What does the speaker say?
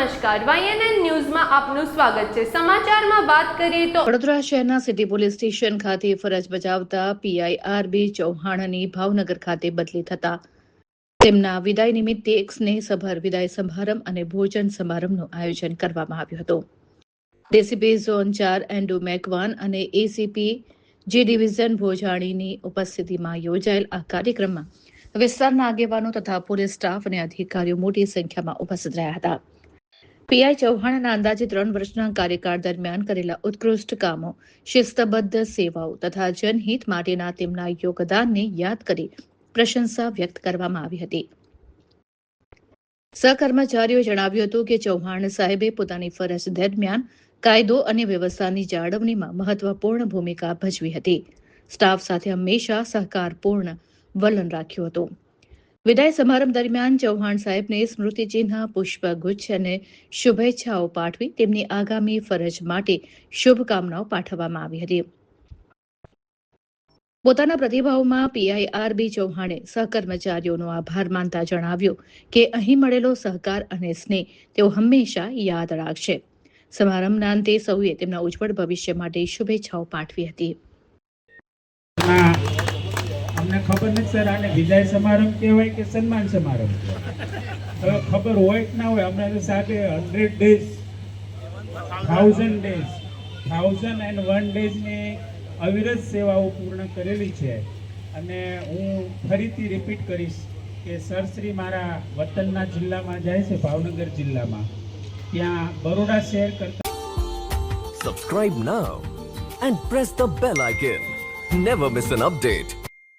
નમસ્કાર, YNN ન્યૂઝમાં આપનું સ્વાગત છે। સમાચારમાં વાત કરીએ તો વડોદરા શહેરના સિટી પોલીસ સ્ટેશન ખાતે ફરજ બજાવતા પીઆઈ આર.બી. ચૌહાણની ભાવનગર ખાતે બદલી થતા તેમના વિદાય નિમિત્તે એક સ્નેહસભર વિદાય સમારંભ અને ભોજન સમારંભનું આયોજન કરવામાં આવ્યું હતું। ડીસીપી ઝોન 4 એન્ડુ મેકવાન અને એસીપી જે ડિવિઝન ભોજાણીની ઉપસ્થિતિમાં યોજાયેલ આ કાર્યક્રમમાં વિસ્તારના આગેવાનો તથા પોલીસ સ્ટાફ અને અધિકારીઓ મોટી સંખ્યામાં ઉપસ્થિત રહ્યા હતા। પીઆઈ ચૌહાણના અંદાજે 3 વર્ષના કાર્યકાળ દરમિયાન કરેલા ઉત્કૃષ્ટ કામો, શિસ્તબદ્ધ સેવાઓ તથા જનહિત માટેના તેમના યોગદાનને યાદ કરી પ્રશંસા વ્યક્ત કરવામાં આવી હતી। સહકર્મચારીઓએ જણાવ્યું હતું કે ચૌહાણ સાહેબે પોતાની ફરજ દરમિયાન કાયદો અને વ્યવસ્થાની જાળવણીમાં મહત્વપૂર્ણ ભૂમિકા ભજવી હતી। સ્ટાફ સાથે હંમેશા સહકારપૂર્ણ વલણ રાખ્યું હતું। વિદાય સમારંભ દરમિયાન ચૌહાણ સાહેબને સ્મૃતિચિહ્ન, પુષ્પગુચ્છ અને શુભેચ્છાઓ પાઠવી તેમની આગામી ફરજ માટે શુભકામનાઓ પાઠવવામાં આવી હતી। પોતાના પ્રતિભાવમાં પીઆઈ આર.બી. ચૌહાણે સહકર્મચારીઓનો આભાર માનતા જણાવ્યું કે અહીં મળેલો સહકાર અને સ્નેહ તેઓ હંમેશા યાદ રાખશે। સમારંભના અંતે સૌએ તેમના ઉજ્જવળ ભવિષ્ય માટે શુભેચ્છાઓ પાઠવી હતી। અમને ખબર નથી સર, આને વિદાય સમારંભ કહેવાય કે સન્માન સમારંભ હવે ખબર હોય કે ના હોય। હમણાં તો સાહેબે 100 ડેઝ 1000 ડેઝ 1001 ડેઝની અવિરત સેવાઓ પૂર્ણ કરેલી છે અને હું ફરીથી રિપીટ કરીશ કે સરશ્રી મારા વતનના જિલ્લામાં જાય છે, ભાવનગર જિલ્લામાં, ત્યાં બરોડા શહેર કરતા। Subscribe now and press the bell icon. Never miss an update.